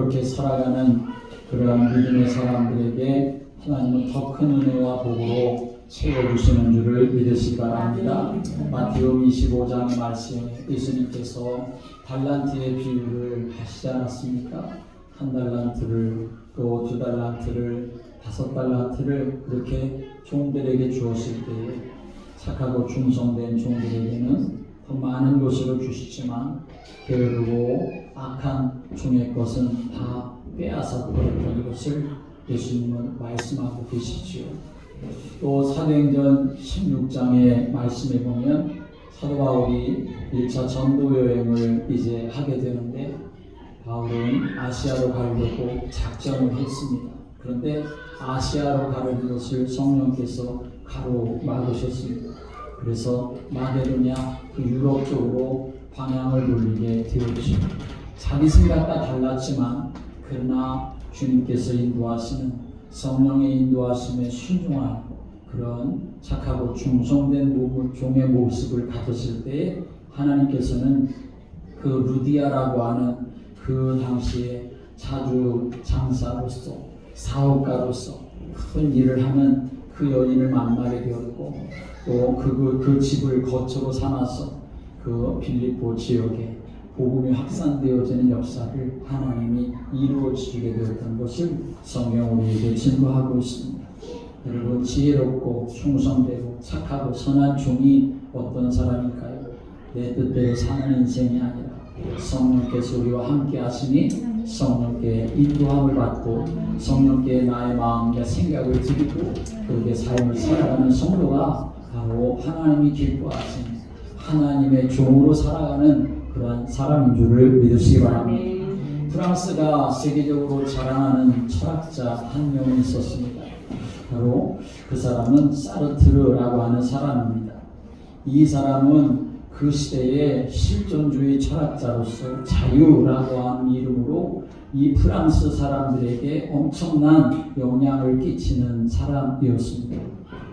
그렇게 살아가는 그러한 믿음의 사람들에게 하나님은 더 큰 은혜와 복으로 채워주시는 줄을 믿으시기 바랍니다. 마태복음 25장의 말씀에 예수님께서 달란트의 비유를 하시지 않았습니까? 한 달란트를 또 두 달란트를 5달란트를 그렇게 종들에게 주었을 때에 착하고 충성된 종들에게는 더 많은 것을 주시지만 게으르고 악한 종의 것은 다 빼앗아 버렸던 것을 예수님은 말씀하고 계시지요. 또 사도행전 16장의 말씀에 보면 사도 바울이 1차 전도 여행을 이제 하게 되는데 바울은 아시아로 가려고 작정을 했습니다. 그런데 아시아로 가는 것을 성령께서 가로막으셨습니다. 그래서 마게도냐 유럽 쪽으로 방향을 돌리게 되었죠. 자기 생각과 달랐지만 그러나 주님께서 인도하시는 성령의 인도하심에 순종한 그런 착하고 충성된 종의 모습을 가졌을 때 하나님께서는 그 루디아라고 하는 그 당시에 자주 장사로서 사업가로서 큰 일을 하는 그 여인을 만나게 되었고 또 그 집을 거처로 삼아서 그 빌립보 지역에 복음이 확산되어지는 역사를 하나님이 이루어지게 되었던 것을 성경 우리에게 증거하고 있습니다. 여러분 지혜롭고 충성되고 착하고 선한 종이 어떤 사람일까요? 내 뜻대로 사는 인생이 아니라 성령께서 우리와 함께 하시니 성령께 인도함을 받고 성령께 나의 마음과 생각을 드리고 그렇게 삶을 살아가는 성도가 바로 하나님이 기뻐하신 하나님의 종으로 살아가는 그러한 사람인 줄을 믿으시기 바랍니다. 프랑스가 세계적으로 자랑하는 철학자 한 명이 있었습니다. 바로 그 사람은 사르트르라고 하는 사람입니다. 이 사람은 그 시대의 실존주의 철학자로서 자유라고 하는 이름으로 이 프랑스 사람들에게 엄청난 영향을 끼치는 사람이었습니다.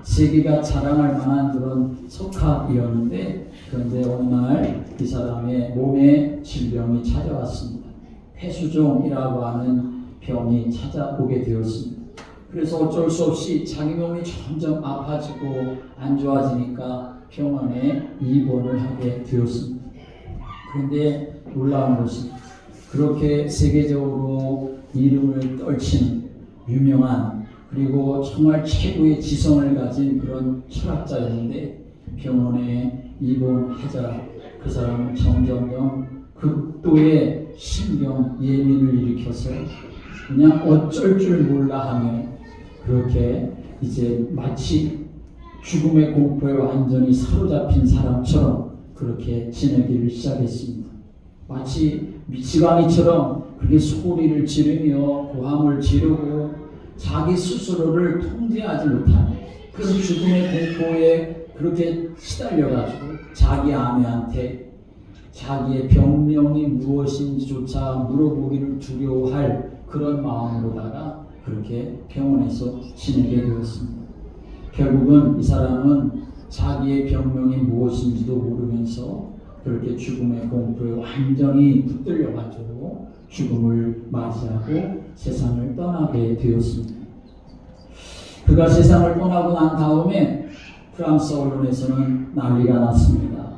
세계가 자랑할 만한 그런 석학이었는데 그런데 어느 날 이 사람의 몸에 질병이 찾아왔습니다. 폐수종이라고 하는 병이 찾아오게 되었습니다. 그래서 어쩔 수 없이 자기 몸이 점점 아파지고 안 좋아지니까 병원에 입원을 하게 되었습니다. 그런데 놀라운 것은 그렇게 세계적으로 이름을 떨치는 유명한 그리고 정말 최고의 지성을 가진 그런 철학자였는데 병원에 입원하자 그 사람은 점점점 극도의 신경 예민을 일으켜서 그냥 어쩔 줄 몰라 하며 그렇게 이제 마치 죽음의 공포에 완전히 사로잡힌 사람처럼 그렇게 지내기를 시작했습니다. 마치 미치광이처럼 그렇게 소리를 지르며 고함을 지르고 자기 스스로를 통제하지 못하는 그런 죽음의 공포에 그렇게 시달려가지고 자기 아내한테 자기의 병명이 무엇인지조차 물어보기를 두려워할 그런 마음으로다가 그렇게 병원에서 지내게 되었습니다. 결국은 이 사람은 자기의 병명이 무엇인지도 모르면서 그렇게 죽음의 공포에 완전히 붙들려가지고 죽음을 맞이하고 세상을 떠나게 되었습니다. 그가 세상을 떠나고 난 다음에 프랑스 언론에서는 난리가 났습니다.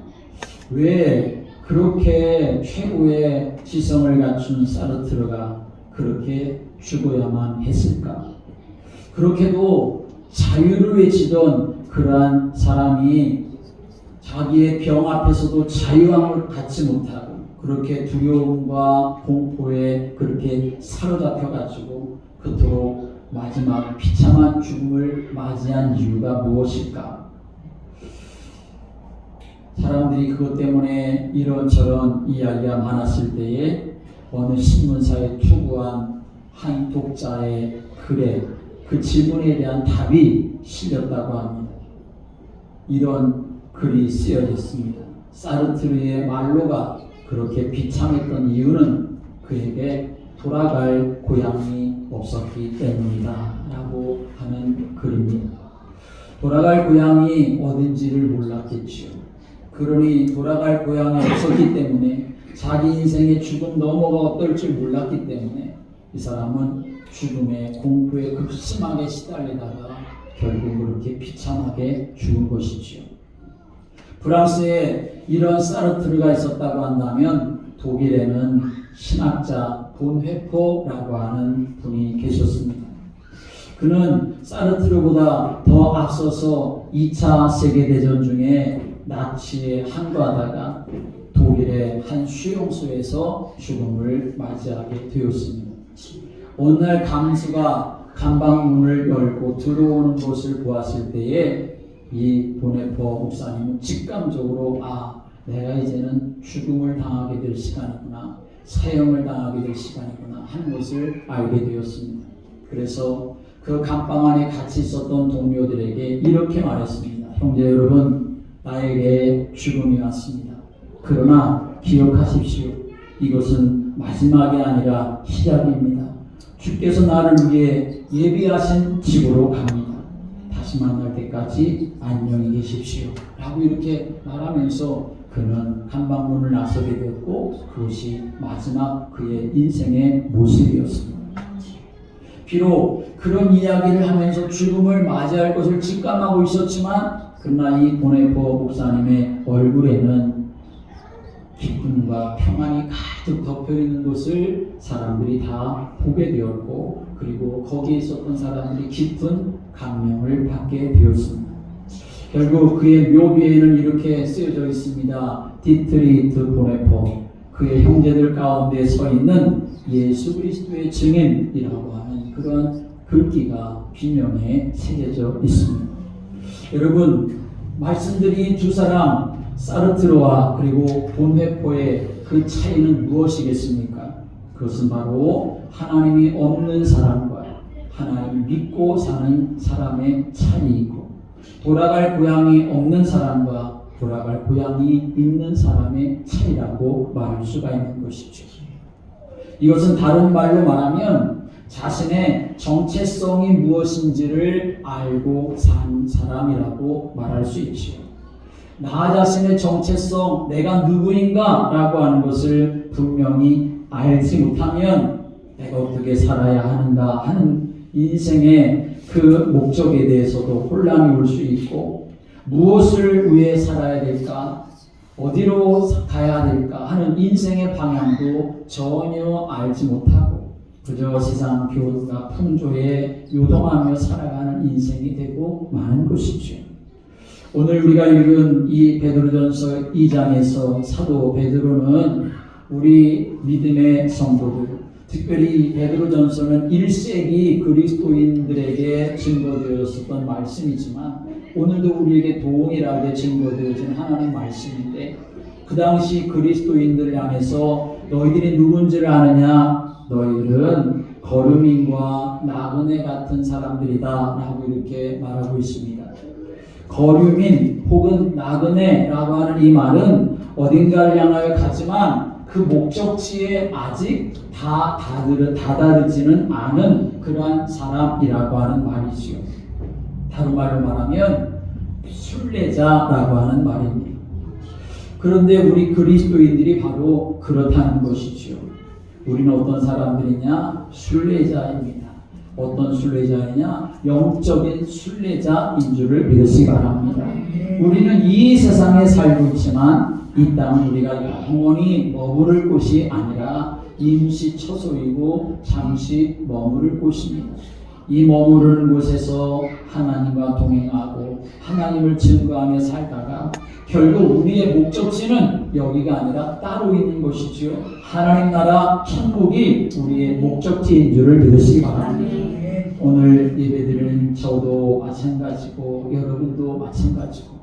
왜 그렇게 최고의 지성을 갖춘 사르트르가 그렇게 죽어야만 했을까? 그렇게도 자유를 외치던 그러한 사람이 자기의 병 앞에서도 자유함을 갖지 못하고 그렇게 두려움과 공포에 그렇게 사로잡혀가지고 그토록 마지막 비참한 죽음을 맞이한 이유가 무엇일까? 사람들이 그것 때문에 이런저런 이야기가 많았을 때에 어느 신문사에 투고한 한 독자의 글에 그 질문에 대한 답이 실렸다고 합니다. 이런 글이 쓰여졌습니다. 사르트르의 말로가 그렇게 비참했던 이유는 그에게 돌아갈 고향이 없었기 때문이다 라고 하는 글입니다. 돌아갈 고향이 어딘지를 몰랐겠지요. 그러니 돌아갈 고향이 없었기 때문에 자기 인생의 죽음 너머가 어떨 줄 몰랐기 때문에 이 사람은 죽음의 공포에 극심하게 시달리다가 결국 그렇게 비참하게 죽은 것이지요. 프랑스에 이런 사르트르가 있었다고 한다면 독일에는 신학자 본회포라고 하는 분이 계셨습니다. 그는 사르트르보다 더 앞서서 2차 세계대전 중에 나치에 항거하다가 독일의 한 수용소에서 죽음을 맞이하게 되었습니다. 어느 날 강수가 감방문을 열고 들어오는 것을 보았을 때에 이 보네포 목사님은 직감적으로 내가 이제는 죽음을 당하게 될 시간이구나, 사형을 당하게 될 시간이구나 하는 것을 알게 되었습니다. 그래서 그 감방 안에 같이 있었던 동료들에게 이렇게 말했습니다. 형제 여러분, 나에게 죽음이 왔습니다. 그러나 기억하십시오. 이것은 마지막이 아니라 시작입니다. 주께서 나를 위해 예비하신 집으로 갑니다. 다시 만날 때까지 안녕히 계십시오. 라고 이렇게 말하면서 그는 감방문을 나서게 되었고 그것이 마지막 그의 인생의 모습이었습니다. 비록 그런 이야기를 하면서 죽음을 맞이할 것을 직감하고 있었지만 그러나 이 보네포 목사님의 얼굴에는 기쁨과 평안이 가득 덮여있는 것을 사람들이 다 보게 되었고 그리고 거기에 있었던 사람들이 깊은 감명을 받게 되었습니다. 결국 그의 묘비에는 이렇게 쓰여져 있습니다. 디트리히트 보네포, 그의 형제들 가운데 서 있는 예수 그리스도의 증인이라고 하는 그런 글귀가 비명에 새겨져 있습니다. 여러분, 말씀드린 두 사람 사르트르와 그리고 본회포의 그 차이는 무엇이겠습니까? 그것은 바로 하나님이 없는 사람과 하나님을 믿고 사는 사람의 차이이고 돌아갈 고향이 없는 사람과 돌아갈 고향이 있는 사람의 차이라고 말할 수가 있는 것이죠. 이것은 다른 말로 말하면 자신의 정체성이 무엇인지를 알고 산 사람이라고 말할 수 있지요. 나 자신의 정체성, 내가 누구인가 라고 하는 것을 분명히 알지 못하면 내가 어떻게 살아야 하는가 하는 인생의 그 목적에 대해서도 혼란이 올 수 있고 무엇을 위해 살아야 될까, 어디로 가야 될까 하는 인생의 방향도 전혀 알지 못하고 그저 세상 교훈과 풍조에 요동하며 살아가는 인생이 되고 마는 것이죠. 오늘 우리가 읽은 이 베드로전서 2장에서 사도 베드로는 우리 믿음의 성도들, 특별히 베드로전서는 1세기 그리스도인들에게 증거되었었던 말씀이지만 오늘도 우리에게 동일하게 증거되어진 하나님의 말씀인데 그 당시 그리스도인들을 향해서 너희들이 누군지를 아느냐? 너희들은 거류민과 나그네 같은 사람들이다 라고 이렇게 말하고 있습니다. 거류민 혹은 나그네라고 하는 이 말은 어딘가를 향하여 가지만 그 목적지에 아직 다다르지는 않은 그러한 사람이라고 하는 말이지요. 다른 말로 말하면 순례자라고 하는 말입니다. 그런데 우리 그리스도인들이 바로 그렇다는 것이지요. 우리는 어떤 사람들이냐? 순례자입니다. 어떤 순례자이냐? 영적인 순례자인 줄을 믿으시기 바랍니다. 우리는 이 세상에 살고 있지만 이 땅은 우리가 영원히 머무를 곳이 아니라 임시 처소이고 잠시 머무를 곳입니다. 이 머무르는 곳에서 하나님과 동행하고 하나님을 증거하며 살다가 결국 우리의 목적지는 여기가 아니라 따로 있는 것이지요. 하나님 나라 천국이 우리의 목적지인 줄을 믿으시기 바랍니다. 오늘 예배드리는 저도 마찬가지고 여러분도 마찬가지고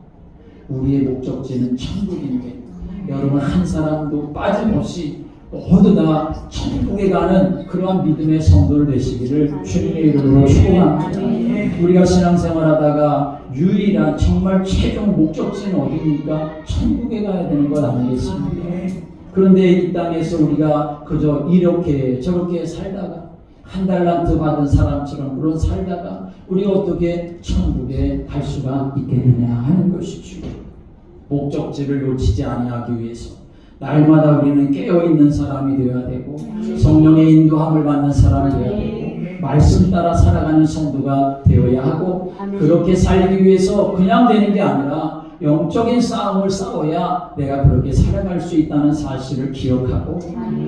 우리의 목적지는 천국인데 여러분 한 사람도 빠짐없이 모두 다 천국에 가는 그러한 믿음의 성도를 되시기를 주님의 이름으로 축원합니다. 우리가 신앙생활하다가 유일한 정말 최종 목적지는 어디입니까? 천국에 가야 되는 것 아니겠습니까? 그런데 이 땅에서 우리가 그저 이렇게 저렇게 살다가 한 달란트 받은 사람처럼 그런 살다가 우리가 어떻게 천국에 갈 수가 있겠느냐 하는 것이죠. 목적지를 놓치지 아니하기 위해서 날마다 우리는 깨어있는 사람이 되어야 되고 성령의 인도함을 받는 사람이 되어야 되고 말씀 따라 살아가는 성도가 되어야 하고 그렇게 살기 위해서 그냥 되는 게 아니라 영적인 싸움을 싸워야 내가 그렇게 살아갈 수 있다는 사실을 기억하고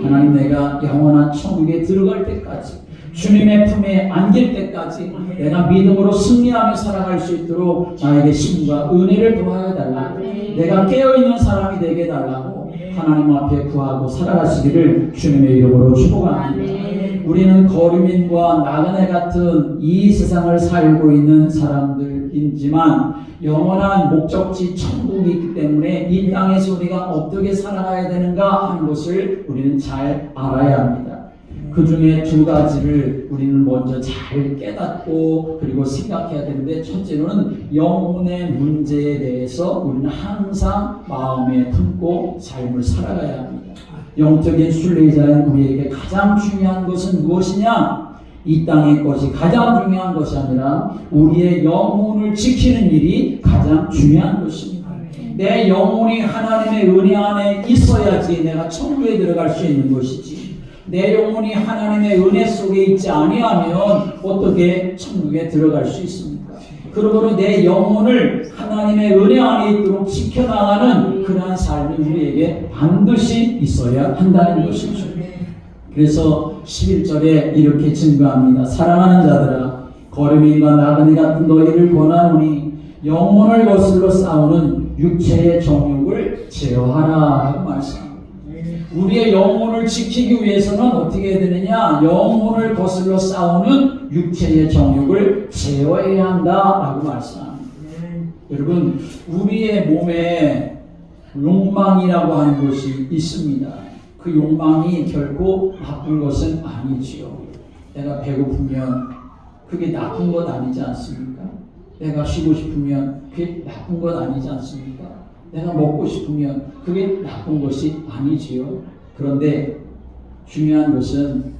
하나님 내가 영원한 천국에 들어갈 때까지 주님의 품에 안길 때까지 내가 믿음으로 승리하며 살아갈 수 있도록 나에게 힘과 은혜를 더하여 달라고 내가 깨어있는 사람이 되게 달라고 하나님 앞에 구하고 살아가시기를 주님의 이름으로 축복합니다. 우리는 거류민과 나그네 같은 이 세상을 살고 있는 사람들이지만 영원한 목적지 천국이 있기 때문에 이 땅에서 우리가 어떻게 살아가야 되는가 하는 것을 우리는 잘 알아야 합니다. 그 중에 두 가지를 우리는 먼저 잘 깨닫고 그리고 생각해야 되는데 첫째로는 영혼의 문제에 대해서 우리는 항상 마음에 품고 삶을 살아가야 합니다. 영적인 순례자인 우리에게 가장 중요한 것은 무엇이냐? 이 땅의 것이 가장 중요한 것이 아니라 우리의 영혼을 지키는 일이 가장 중요한 것입니다. 내 영혼이 하나님의 은혜 안에 있어야지 내가 천국에 들어갈 수 있는 것이지 내 영혼이 하나님의 은혜 속에 있지 아니하면 어떻게 천국에 들어갈 수 있습니까? 그러므로 내 영혼을 하나님의 은혜 안에 있도록 지켜나가는 그러한 삶이 우리에게 반드시 있어야 한다는 것이죠. 그래서 11절에 이렇게 증거합니다. 사랑하는 자들아 거류민과 나그네 같은 너희를 권하노니 영혼을 거슬러 싸우는 육체의 정욕을 제어하라 라고 말씀합니다. 우리의 영혼을 지키기 위해서는 어떻게 해야 되느냐? 영혼을 거슬러 싸우는 육체의 정욕을 제어해야 한다라고 말씀합니다. 여러분, 우리의 몸에 욕망이라고 하는 것이 있습니다. 그 욕망이 결코 나쁜 것은 아니지요. 내가 배고프면 그게 나쁜 것 아니지 않습니까? 내가 쉬고 싶으면 그게 나쁜 것 아니지 않습니까? 내가 먹고 싶으면 그게 나쁜 것이 아니지요. 그런데 중요한 것은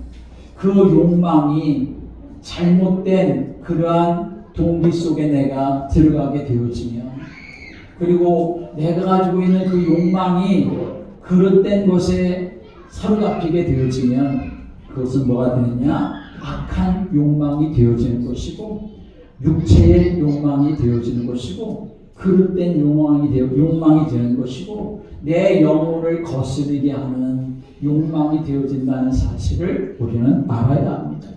그 욕망이 잘못된 그러한 동기 속에 내가 들어가게 되어지면 그리고 내가 가지고 있는 그 욕망이 그릇된 것에 사로잡히게 되어지면 그것은 뭐가 되느냐? 악한 욕망이 되어지는 것이고 육체의 욕망이 되어지는 것이고 그릇된 욕망이 되는 것이고 내 영혼을 거스르게 하는 욕망이 되어진다는 사실을 우리는 알아야 합니다.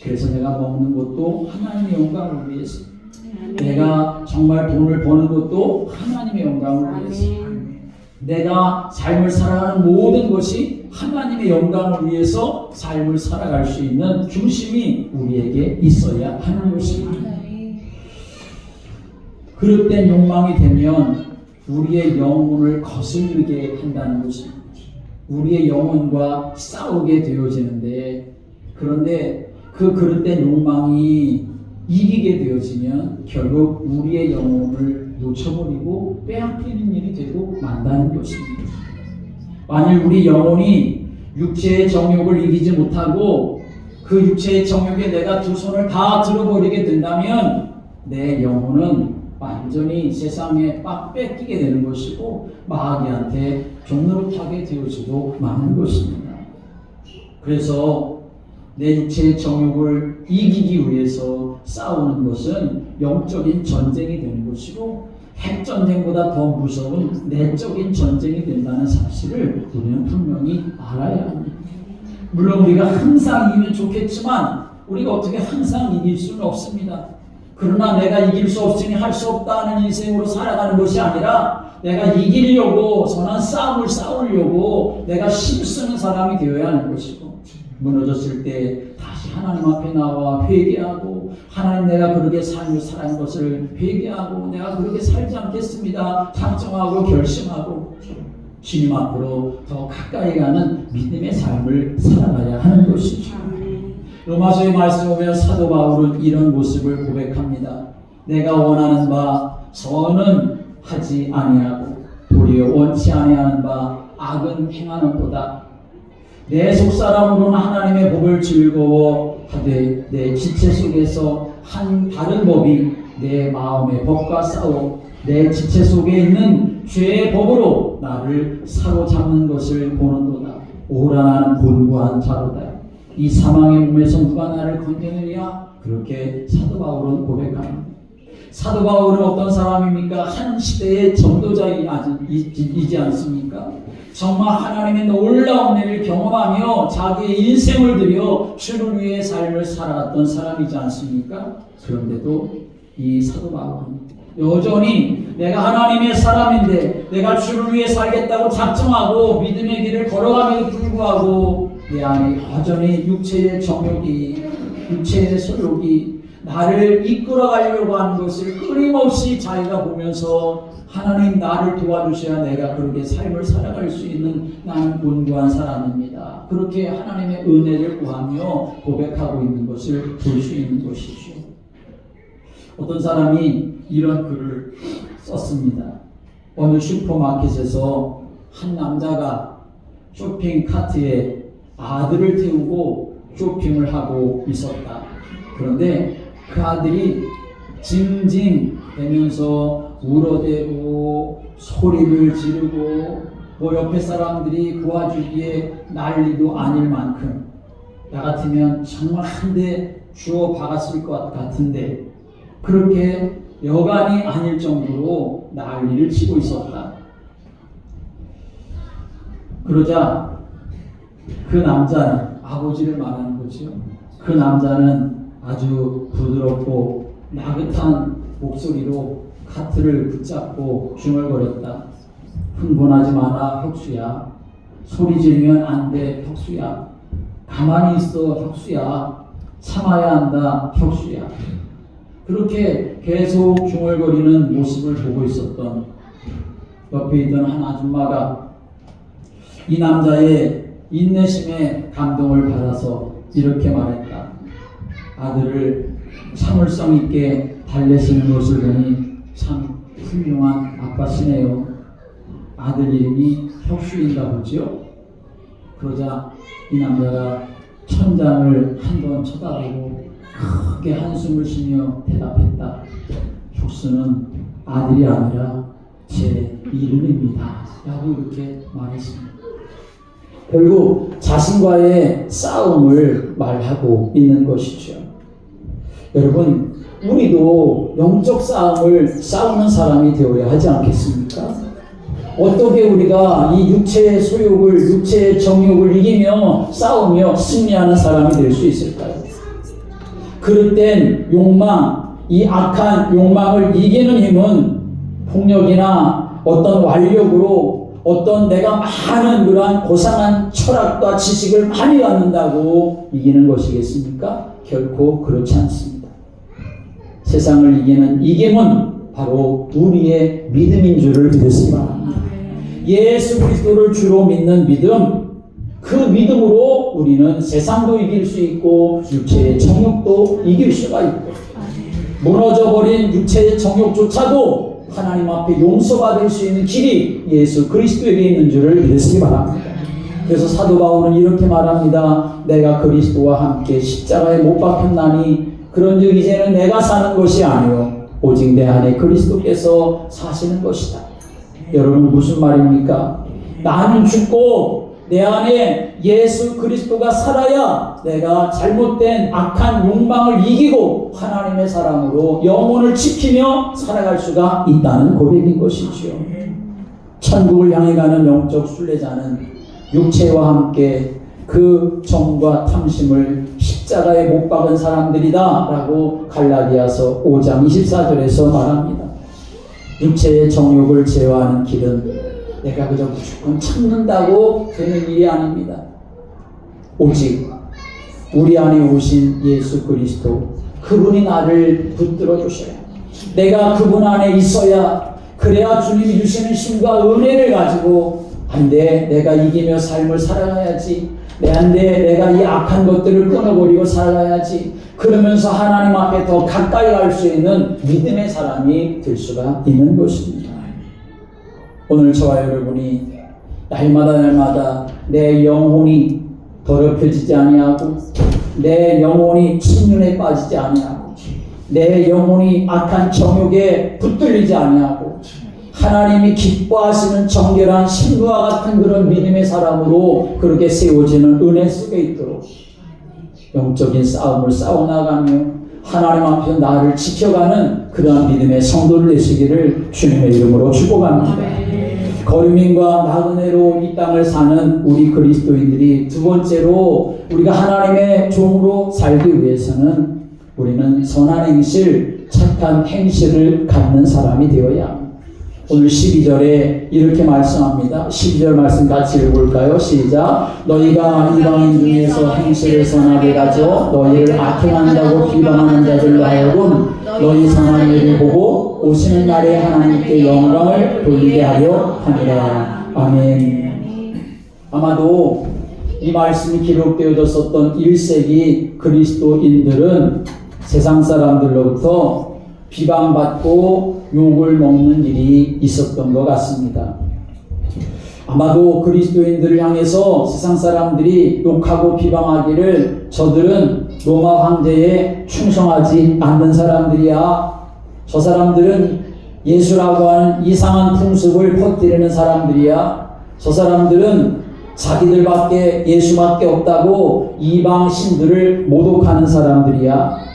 그래서 내가 먹는 것도 하나님의 영광을 위해서 내가 정말 돈을 버는 것도 하나님의 영광을 위해서 내가 삶을 살아가는 모든 것이 하나님의 영광을 위해서 삶을 살아갈 수 있는 중심이 우리에게 있어야 하는 것입니다. 그릇된 욕망이 되면 우리의 영혼을 거슬리게 한다는 것입니다. 우리의 영혼과 싸우게 되어지는데 그런데 그 그릇된 욕망이 이기게 되어지면 결국 우리의 영혼을 놓쳐버리고 빼앗기는 일이 되고 만다는 것입니다. 만일 우리 영혼이 육체의 정욕을 이기지 못하고 그 육체의 정욕에 내가 두 손을 다 들어버리게 된다면 내 영혼은 완전히 세상에 빡 뺏기게 되는 것이고 마귀한테 종노릇하게 되어지고 마는 것입니다. 그래서 내 육체의 정욕을 이기기 위해서 싸우는 것은 영적인 전쟁이 되는 것이고 핵전쟁보다 더 무서운 내적인 전쟁이 된다는 사실을 우리는 분명히 알아야 합니다. 물론 우리가 항상 이기면 좋겠지만 우리가 어떻게 항상 이길 수는 없습니다. 그러나 내가 이길 수 없으니 할 수 없다는 인생으로 살아가는 것이 아니라 내가 이기려고 선한 싸움을 싸우려고 내가 힘쓰는 사람이 되어야 하는 것이고 무너졌을 때 다시 하나님 앞에 나와 회개하고 하나님 내가 그렇게 삶을 살아가는 것을 회개하고 내가 그렇게 살지 않겠습니다 작정하고 결심하고 주님 앞으로 더 가까이 가는 믿음의 삶을 살아가야 하는 것이죠. 로마서의 말씀을 보면 사도 바울은 이런 모습을 고백합니다. 내가 원하는 바 선은 하지 아니하고 도리어 원치 아니하는 바 악은 행하는도다. 내 속사람으로는 하나님의 법을 즐거워하되 내 지체 속에서 한 다른 법이 내 마음의 법과 싸워 내 지체 속에 있는 죄의 법으로 나를 사로잡는 것을 보는도다. 오라 나는 곤고한 자로다. 이 사망의 몸에서 누가 나를 건져내랴? 그렇게 사도 바울은 고백합니다. 사도 바울은 어떤 사람입니까? 한 시대의 전도자이지 않습니까? 정말 하나님의 놀라운 일을 경험하며 자기의 인생을 들여 주를 위해 삶을 살아갔던 사람이지 않습니까? 그런데도 이 사도 바울은 여전히 내가 하나님의 사람인데 내가 주를 위해 살겠다고 작정하고 믿음의 길을 걸어감에도 불구하고 내 안에 여전히 육체의 정욕이, 육체의 소욕이 나를 이끌어가려고 하는 것을 끊임없이 자기가 보면서 하나님 나를 도와주셔야 내가 그렇게 삶을 살아갈 수 있는 나는 곤고한 사람입니다. 그렇게 하나님의 은혜를 구하며 고백하고 있는 것을 볼 수 있는 것이죠. 어떤 사람이 이런 글을 썼습니다. 어느 슈퍼마켓에서 한 남자가 쇼핑 카트에 아들을 태우고 쇼핑을 하고 있었다. 그런데 그 아들이 징징대면서 울어대고 소리를 지르고 옆에 사람들이 도와주기에 난리도 아닐 만큼 나 같으면 정말 한 대 주워 박았을 것 같은데 그렇게 여간이 아닐 정도로 난리를 치고 있었다. 그러자 그 남자는 아버지를 말하는 거죠. 그 남자는 아주 부드럽고 나긋한 목소리로 카트를 붙잡고 중얼거렸다. 흥분하지 마라 혁수야. 소리 지르면 안 돼 혁수야. 가만히 있어 혁수야. 참아야 한다 혁수야. 그렇게 계속 중얼거리는 모습을 보고 있었던 옆에 있던 한 아줌마가 이 남자의 인내심에 감동을 받아서 이렇게 말했다. 아들을 참을성 있게 달래시는 것을 보니 참 훌륭한 아빠시네요. 아들 이름이 혁수인가 보죠. 그러자 이 남자가 천장을 한번 쳐다보고 크게 한숨을 쉬며 대답했다. 혁수는 아들이 아니라 제 이름입니다. 라고 이렇게 말했습니다. 결국 자신과의 싸움을 말하고 있는 것이죠. 여러분, 우리도 영적 싸움을 싸우는 사람이 되어야 하지 않겠습니까? 어떻게 우리가 이 육체의 소욕을, 육체의 정욕을 이기며 싸우며 승리하는 사람이 될 수 있을까요? 그럴 땐 욕망, 이 악한 욕망을 이기는 힘은 폭력이나 어떤 완력으로 어떤 내가 많은 그러한 고상한 철학과 지식을 많이 갖는다고 이기는 것이겠습니까? 결코 그렇지 않습니다. 세상을 이기는 이김은 바로 우리의 믿음인 줄을 믿으시기 바랍니다. 예수 그리스도를 주로 믿는 믿음, 그 믿음으로 우리는 세상도 이길 수 있고 육체의 정욕도 이길 수가 있고 무너져버린 육체의 정욕조차도 하나님 앞에 용서받을 수 있는 길이 예수 그리스도에게 있는 줄을 믿으시기 바랍니다. 그래서 사도 바울은 이렇게 말합니다. 내가 그리스도와 함께 십자가에 못 박혔나니 그런즉 이제는 내가 사는 것이 아니요 오직 내 안에 그리스도께서 사시는 것이다. 여러분 무슨 말입니까? 나는 죽고 내 안에 예수 그리스도가 살아야 내가 잘못된 악한 욕망을 이기고 하나님의 사람으로 영혼을 지키며 살아갈 수가 있다는 고백인 것이지요. 천국을 향해 가는 영적 순례자는 육체와 함께 그 정과 탐심을 십자가에 못 박은 사람들이다 라고 갈라디아서 5장 24절에서 말합니다. 육체의 정욕을 제어하는 길은 내가 그저 무조건 참는다고 되는 일이 아닙니다. 오직 우리 안에 오신 예수 그리스도, 그분이 나를 붙들어 주셔야, 내가 그분 안에 있어야, 그래야 주님이 주시는 힘과 은혜를 가지고 안돼 내가 이기며 삶을 살아가야지, 안돼 내가 이 악한 것들을 끊어버리고 살아가야지, 그러면서 하나님 앞에 더 가까이 갈 수 있는 믿음의 사람이 될 수가 있는 것입니다. 오늘 저와 여러분이 날마다 내 영혼이 더럽혀지지 아니하고 내 영혼이 침륜에 빠지지 아니하고 내 영혼이 악한 정욕에 붙들리지 아니하고 하나님이 기뻐하시는 정결한 신부와 같은 그런 믿음의 사람으로 그렇게 세워지는 은혜 속에 있도록 영적인 싸움을 싸워나가며 하나님 앞에 나를 지켜가는 그러한 믿음의 성도를 되시기를 주님의 이름으로 축복합니다. 거류민과 나그네로 이 땅을 사는 우리 그리스도인들이 두 번째로 우리가 하나님의 종으로 살기 위해서는 우리는 선한 행실, 착한 행실을 갖는 사람이 되어야 합니다. 오늘 12절에 이렇게 말씀합니다. 12절 말씀 같이 읽어볼까요? 시작. 너희가 이방인 중에서 행실을 선하게 가져 너희를 악행한다고 비방하는 자들로 하여금 너희 선한 일을 보고 오시는 날에 하나님께 영광을 돌리게 하려 하니라. 아멘. 아마도 이 말씀이 기록되어졌었던 1세기 그리스도인들은 세상 사람들로부터 비방받고 욕을 먹는 일이 있었던 것 같습니다. 아마도 그리스도인들을 향해서 세상 사람들이 욕하고 비방하기를 저들은 로마 황제에 충성하지 않는 사람들이야. 저 사람들은 예수라고 하는 이상한 풍습을 퍼뜨리는 사람들이야. 저 사람들은 자기들밖에 예수밖에 없다고 이방 신들을 모독하는 사람들이야.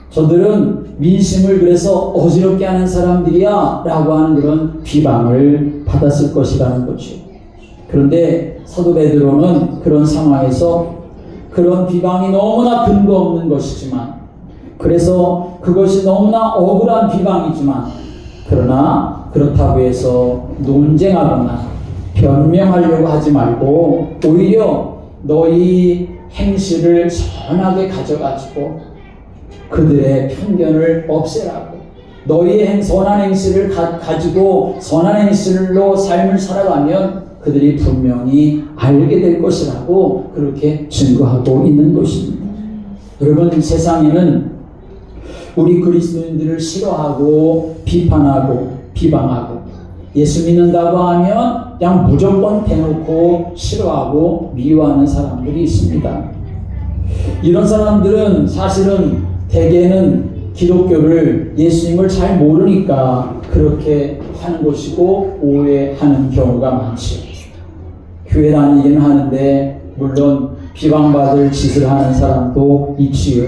저들은 민심을 그래서 어지럽게 하는 사람들이야 라고 하는 그런 비방을 받았을 것이라는 거죠. 그런데 사도 베드로는 그런 상황에서 그런 비방이 너무나 근거 없는 것이지만, 그래서 그것이 너무나 억울한 비방이지만, 그러나 그렇다고 해서 논쟁하거나 변명하려고 하지 말고 오히려 너희 행실을 선하게 가져가지고 그들의 편견을 없애라고, 너희의 선한 행실을 가지고 선한 행실로 삶을 살아가면 그들이 분명히 알게 될 것이라고 그렇게 증거하고 있는 것입니다. 여러분, 세상에는 우리 그리스도인들을 싫어하고 비판하고 비방하고 예수 믿는다고 하면 그냥 무조건 대놓고 싫어하고 미워하는 사람들이 있습니다. 이런 사람들은 사실은 대개는 기독교를, 예수님을 잘 모르니까 그렇게 하는 것이고 오해하는 경우가 많죠. 교회 다니긴 하는데 물론 비방받을 짓을 하는 사람도 있지요.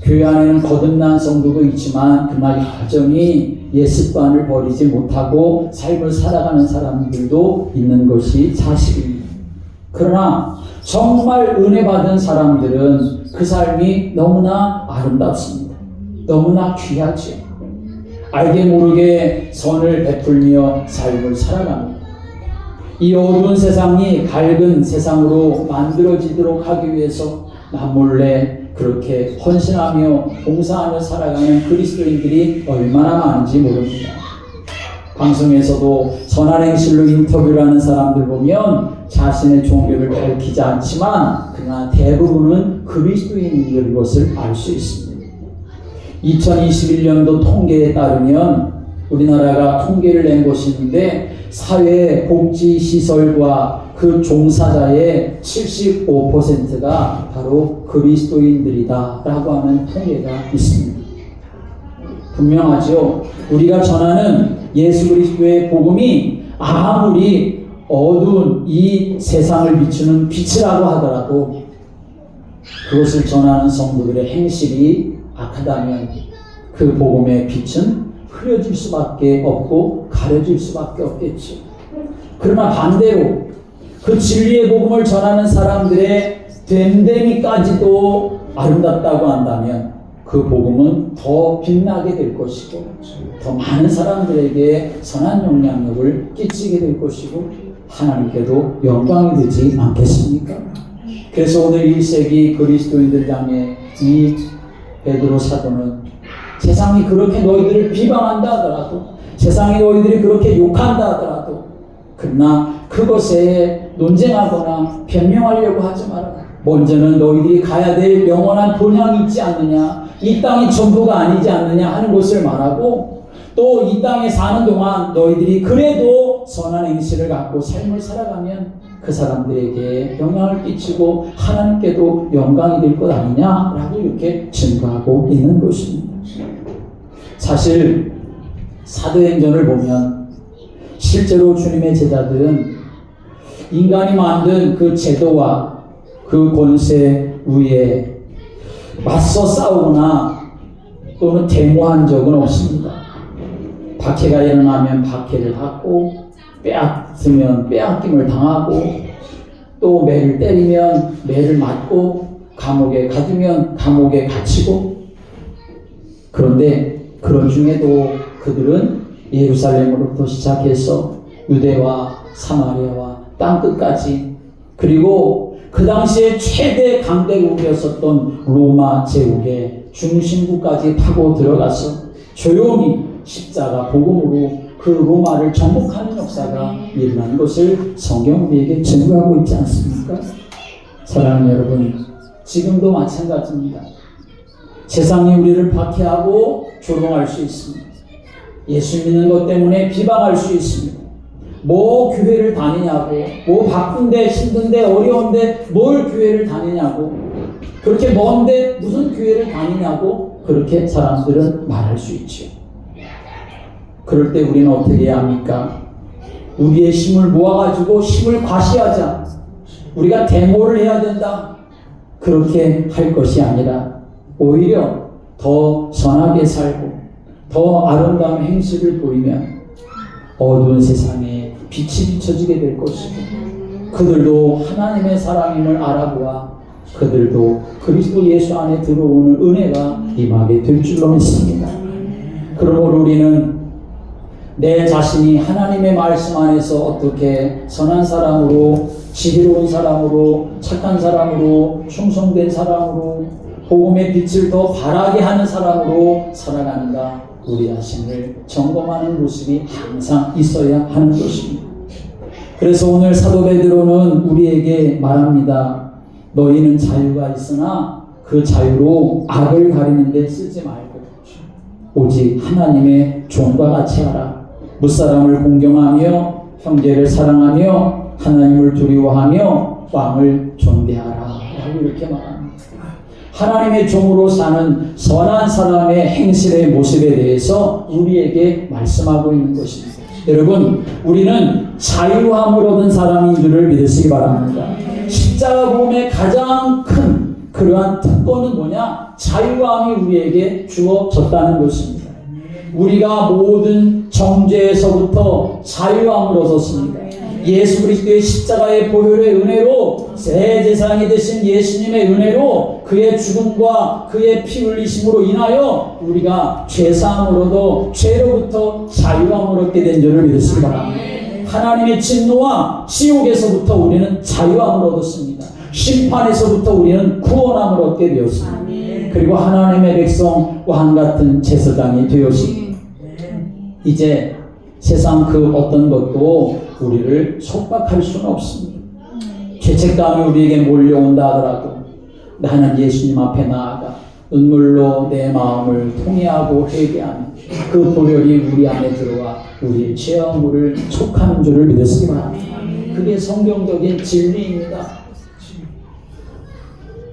교회 안에는 거듭난 성도도 있지만 그러나 여전히 옛 습관을 버리지 못하고 삶을 살아가는 사람들도 있는 것이 사실입니다. 그러나 정말 은혜 받은 사람들은 그 삶이 너무나 아름답습니다. 너무나 귀하죠. 알게 모르게 선을 베풀며 삶을 살아갑니다. 이 어두운 세상이 밝은 세상으로 만들어지도록 하기 위해서 남몰래 그렇게 헌신하며 봉사하며 살아가는 그리스도인들이 얼마나 많은지 모릅니다. 방송에서도 선한 행실로 인터뷰를 하는 사람들 보면 자신의 종교를 밝히지 않지만 그러나 대부분은 그리스도인인 것을 알 수 있습니다. 2021년도 통계에 따르면 우리나라가 통계를 낸 것이 있는데 사회복지시설과 그 종사자의 75%가 바로 그리스도인들이다 라고 하는 통계가 있습니다. 분명하죠. 우리가 전하는 예수 그리스도의 복음이 아무리 어두운 이 세상을 비추는 빛이라고 하더라도 그것을 전하는 성도들의 행실이 악하다면 그 복음의 빛은 흐려질 수밖에 없고 가려질 수밖에 없겠죠. 그러나 반대로 그 진리의 복음을 전하는 사람들의 됨됨이까지도 아름답다고 한다면 그 복음은 더 빛나게 될 것이고 더 많은 사람들에게 선한 영향력을 끼치게 될 것이고 하나님께도 영광이 되지 않겠습니까? 그래서 오늘 1세기 그리스도인들 향해 이 베드로 사도는 세상이 그렇게 너희들을 비방한다 하더라도, 세상이 너희들이 그렇게 욕한다 하더라도, 그러나 그것에 논쟁하거나 변명하려고 하지 마라. 먼저는 너희들이 가야 될 영원한 본향이 있지 않느냐, 이 땅이 전부가 아니지 않느냐 하는 것을 말하고, 또 이 땅에 사는 동안 너희들이 그래도 선한 행실을 갖고 삶을 살아가면 그 사람들에게 영향을 끼치고 하나님께도 영광이 될 것 아니냐라고 이렇게 증거하고 있는 것입니다. 사실 사도행전을 보면 실제로 주님의 제자들은 인간이 만든 그 제도와 그 권세 위에 맞서 싸우거나 또는 데모한 적은 없습니다. 박해가 일어나면 박해를 받고, 빼앗으면 빼앗김을 당하고, 또 매를 때리면 매를 맞고, 감옥에 가두면 감옥에 갇히고. 그런데 그런 중에도 그들은 예루살렘으로부터 시작해서 유대와 사마리아와 땅끝까지, 그리고 그 당시에 최대 강대국이었었던 로마 제국의 중심부까지 파고 들어가서 조용히 십자가 복음으로 그 로마를 정복하는 역사가 일어난 것을 성경 우리에게 증거하고 있지 않습니까? 사랑하는 여러분, 지금도 마찬가지입니다. 세상이 우리를 박해하고 조롱할 수 있습니다. 예수 믿는 것 때문에 비방할 수 있습니다. 뭐 교회를 다니냐고, 뭐 바쁜데 힘든데 어려운데 뭘 교회를 다니냐고, 그렇게 먼데 무슨 교회를 다니냐고 그렇게 사람들은 말할 수 있죠. 그럴 때 우리는 어떻게 해야 합니까? 우리의 힘을 모아가지고 힘을 과시하자, 우리가 데모를 해야 된다, 그렇게 할 것이 아니라 오히려 더 선하게 살고 더 아름다운 행실을 보이면 어두운 세상에 빛이 비춰지게 될 것이고, 그들도 하나님의 사람임을 알아보아 그들도 그리스도 예수 안에 들어오는 은혜가 임하게 될 줄로 믿습니다. 그러므로 우리는 내 자신이 하나님의 말씀 안에서 어떻게 선한 사람으로, 지혜로운 사람으로, 착한 사람으로, 충성된 사람으로, 복음의 빛을 더 바라게 하는 사람으로 살아가는가, 우리 자신을 점검하는 모습이 항상 있어야 하는 것입니다. 그래서 오늘 사도 베드로는 우리에게 말합니다. 너희는 자유가 있으나 그 자유로 악을 가리는 데 쓰지 말고 오직 하나님의 종과 같이 하라. 무사람을 공경하며 형제를 사랑하며 하나님을 두려워하며 왕을 존대하라 라고 이렇게 말합니다. 하나님의 종으로 사는 선한 사람의 행실의 모습에 대해서 우리에게 말씀하고 있는 것입니다. 여러분, 우리는 자유함을 얻은 사람인 줄을 믿으시기 바랍니다. 십자가 복음의 가장 큰 그러한 특권은 뭐냐? 자유함이 우리에게 주어졌다는 것입니다. 우리가 모든 정죄에서부터 자유함을 얻었습니다. 예수 그리스도의 십자가의 보혈의 은혜로, 새 제사장이 되신 예수님의 은혜로, 그의 죽음과 그의 피 흘리심으로 인하여 우리가 죄사함을 얻어 죄로부터 자유함을 얻게 된 줄을 믿으시기 바랍니다. 하나님의 진노와 지옥에서부터 우리는 자유함을 얻었습니다. 심판에서부터 우리는 구원함을 얻게 되었습니다. 그리고 하나님의 백성 왕같은 제사장이 되었습니다. 이제 세상 그 어떤 것도 우리를 속박할 수는 없습니다. 죄책감이 우리에게 몰려온다 하더라도 나는 예수님 앞에 나아가 눈물로 내 마음을 통회하고 회개하는 그 보혈이 우리 안에 들어와 우리의 죄와 물을 속하는 줄을 믿으시기 바랍니다. 그게 성경적인 진리입니다.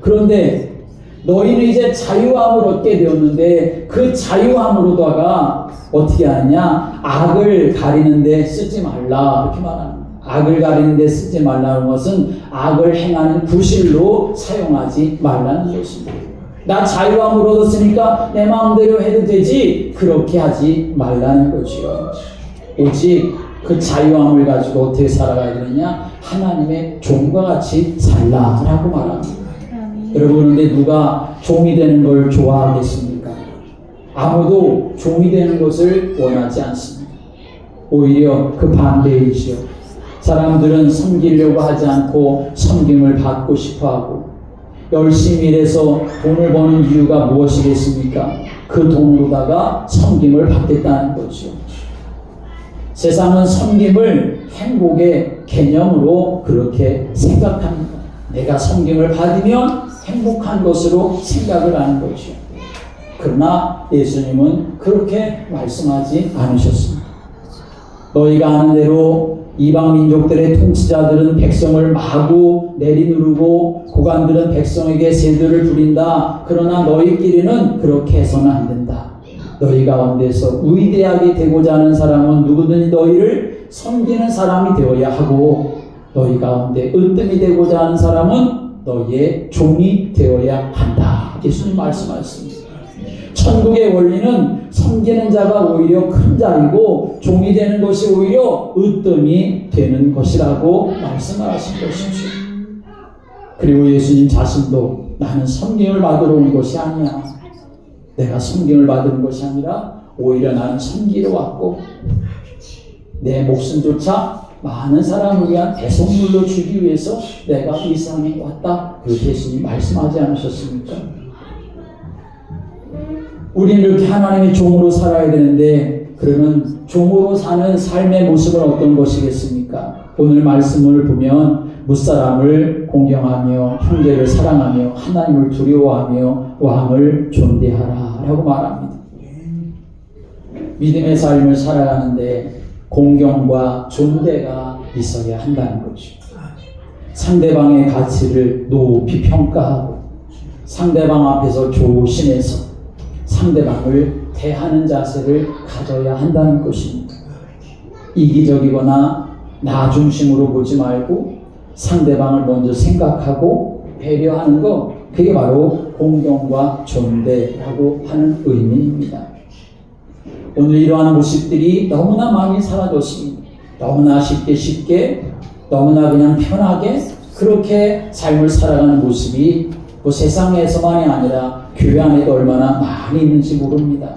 그런데 너희는 이제 자유함을 얻게 되었는데 그 자유함으로다가 어떻게 하느냐? 악을 가리는 데 쓰지 말라 이렇게 말합니다. 악을 가리는 데 쓰지 말라는 것은 악을 행하는 구실로 사용하지 말라는 것입니다. 나 자유함을 얻었으니까 내 마음대로 해도 되지, 그렇게 하지 말라는 거지요. 오직 그 자유함을 가지고 어떻게 살아가야 되느냐? 하나님의 종과 같이 살라라고 말합니다. 여러분, 그런데 누가 종이 되는 걸 좋아하겠습니까? 아무도 종이 되는 것을 원하지 않습니다. 오히려 그 반대이지요. 사람들은 섬기려고 하지 않고 섬김을 받고 싶어하고, 열심히 일해서 돈을 버는 이유가 무엇이겠습니까? 그 돈으로다가 섬김을 받겠다는 거죠. 세상은 섬김을 행복의 개념으로 그렇게 생각합니다. 내가 섬김을 받으면 행복한 것으로 생각을 하는 거죠. 그러나 예수님은 그렇게 말씀하지 않으셨습니다. 너희가 아는 대로 이방 민족들의 통치자들은 백성을 마구 내리누르고 고관들은 백성에게 세도를 부린다. 그러나 너희끼리는 그렇게 해서는 안 된다. 너희 가운데서 위대하게 되고자 하는 사람은 누구든지 너희를 섬기는 사람이 되어야 하고 너희 가운데 으뜸이 되고자 하는 사람은 너희의 종이 되어야 한다. 예수님 말씀하셨습니다. 천국의 원리는 섬기는 자가 오히려 큰 자리고 종이 되는 것이 오히려 으뜸이 되는 것이라고 말씀하신 것이죠. 그리고 예수님 자신도 나는 섬김을 받으러 온 것이 아니야. 내가 섬김을 받는 것이 아니라 오히려 나는 섬기러 왔고 내 목숨조차 많은 사람을 위한 대속물로 주기 위해서 내가 이 세상에 왔다. 그렇게 예수님 말씀하지 않으셨습니까? 우리는 이렇게 하나님의 종으로 살아야 되는데 그러면 종으로 사는 삶의 모습은 어떤 것이겠습니까? 오늘 말씀을 보면 무사람을 공경하며 형제를 사랑하며 하나님을 두려워하며 왕을 존대하라 라고 말합니다. 믿음의 삶을 살아가는데 공경과 존대가 있어야 한다는 거죠. 상대방의 가치를 높이 평가하고 상대방 앞에서 조심해서 상대방을 대하는 자세를 가져야 한다는 것입니다. 이기적이거나 나 중심으로 보지 말고 상대방을 먼저 생각하고 배려하는 것, 그게 바로 공경과 존대라고 하는 의미입니다. 오늘 이러한 모습들이 너무나 많이 사라졌습니다. 너무나 쉽게 너무나 그냥 편하게 그렇게 삶을 살아가는 모습이 뭐 세상에서만이 아니라 교회 안에도 얼마나 많이 있는지 모릅니다.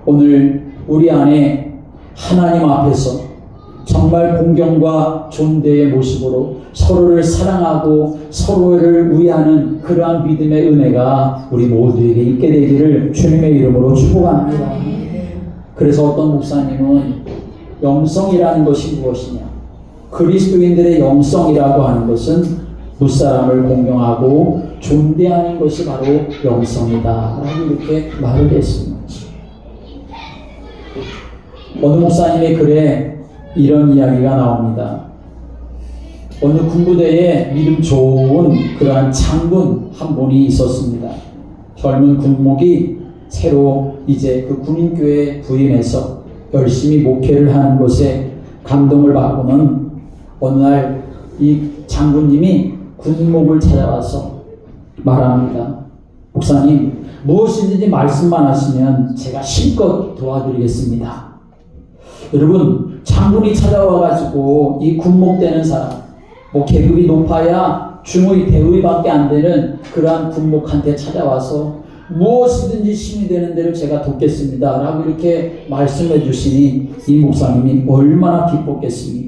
오늘 우리 안에 하나님 앞에서 정말 공경과 존대의 모습으로 서로를 사랑하고 서로를 위하는 그러한 믿음의 은혜가 우리 모두에게 있게 되기를 주님의 이름으로 축복합니다. 그래서 어떤 목사님은 영성이라는 것이 무엇이냐? 그리스도인들의 영성이라고 하는 것은 무사람을 공경하고 존대하는 것이 바로 영성이다 라고 이렇게 말을 했습니다. 어느 목사님의 글에 이런 이야기가 나옵니다. 어느 군부대에 믿음 좋은 그러한 장군 한 분이 있었습니다. 젊은 군목이 새로 이제 그 군인교회에 부임해서 열심히 목회를 하는 것에 감동을 받고는 어느 날 이 장군님이 군목을 찾아와서 말합니다. 목사님, 무엇이든지 말씀만 하시면 제가 실컷 도와드리겠습니다. 여러분, 장군이 찾아와가지고 이 군목되는 사람, 뭐 계급이 높아야 중의 대의밖에 안 되는 그러한 군목한테 찾아와서 무엇이든지 힘이 되는 대로 제가 돕겠습니다 라고 이렇게 말씀해 주시니 이 목사님이 얼마나 기뻤겠습니까?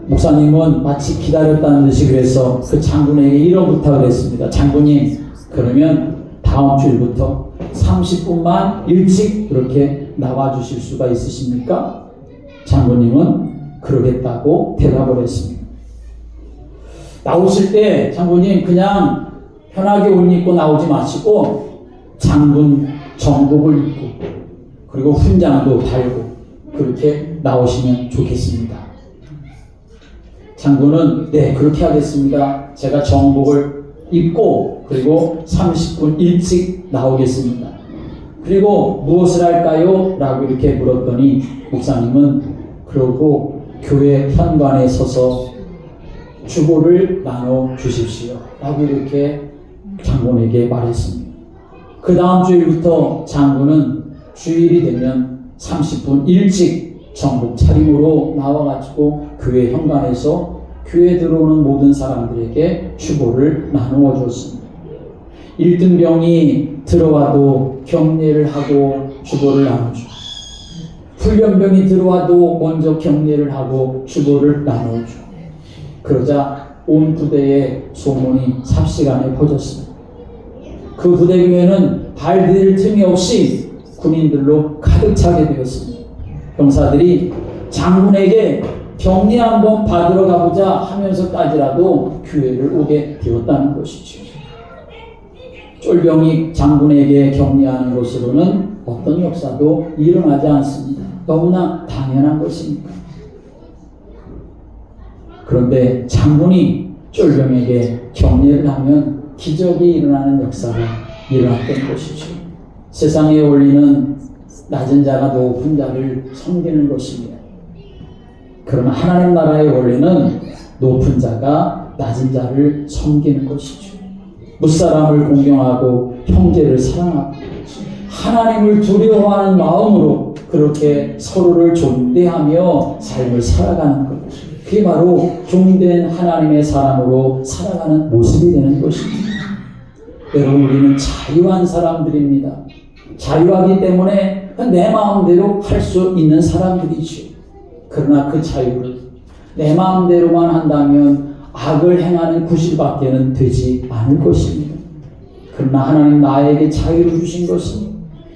목사님은 마치 기다렸다는 듯이 그래서 그 장군에게 이런 부탁을 했습니다. 장군님, 그러면 다음 주일부터 30분만 일찍 그렇게 나와 주실 수가 있으십니까? 장군님은 그러겠다고 대답을 했습니다. 나오실 때 장군님 그냥 편하게 옷 입고 나오지 마시고 장군 정복을 입고 그리고 훈장도 달고 그렇게 나오시면 좋겠습니다. 장군은 네, 그렇게 하겠습니다. 제가 정복을 입고 그리고 30분 일찍 나오겠습니다. 그리고 무엇을 할까요? 라고 이렇게 물었더니 목사님은 그러고 교회 현관에 서서 주보를 나눠 주십시오 라고 이렇게 장군에게 말했습니다. 그 다음 주일부터 장군은 주일이 되면 30분 일찍 정복 차림으로 나와가지고 교회 현관에서 교회 들어오는 모든 사람들에게 주보를 나누어 줬습니다. 1등병이 들어와도 격례를 하고 주보를 나눠주고 훈련병이 들어와도 먼저 격례를 하고 주보를 나눠주고 그러자 온 부대의 소문이 삽시간에 퍼졌습니다. 그 부대 교회는 발 디딜 틈이 없이 군인들로 가득 차게 되었습니다. 병사들이 장군에게 격리 한번 받으러 가보자 하면서까지라도 교회를 오게 되었다는 것이죠. 쫄병이 장군에게 격리하는 것으로는 어떤 역사도 일어나지 않습니다. 너무나 당연한 것입니다. 그런데 장군이 쫄병에게 격리를 하면 기적이 일어나는 역사가 일어났던 것이죠. 세상의 원리는 낮은 자가 높은 자를 섬기는 것입니다. 그러나 하나님 나라의 원리는 높은 자가 낮은 자를 섬기는 것이죠. 무사람을 공경하고 형제를 사랑하고 하나님을 두려워하는 마음으로 그렇게 서로를 존대하며 삶을 살아가는 것. 그게 바로 종된 하나님의 사람으로 살아가는 모습이 되는 것입니다. 여러분, 우리는 자유한 사람들입니다. 자유하기 때문에 내 마음대로 할 수 있는 사람들이죠. 그러나 그 자유를 내 마음대로만 한다면 악을 행하는 구실밖에는 되지 않을 것입니다. 그러나 하나님 나에게 자유를 주신 것은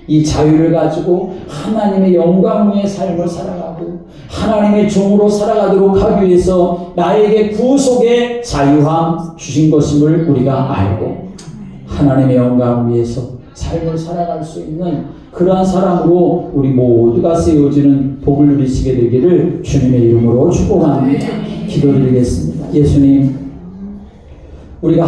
이 자유를 가지고 하나님의 영광 위의 삶을 살아가고 하나님의 종으로 살아가도록 하기 위해서 나에게 구속의 자유함 주신 것임을 우리가 알고 하나님의 영광 위해서 삶을 살아갈 수 있는 그러한 사람으로 우리 모두가 세워지는 복을 누리시게 되기를 주님의 이름으로 축복합니다. 기도드리겠습니다. 예수님, 우리가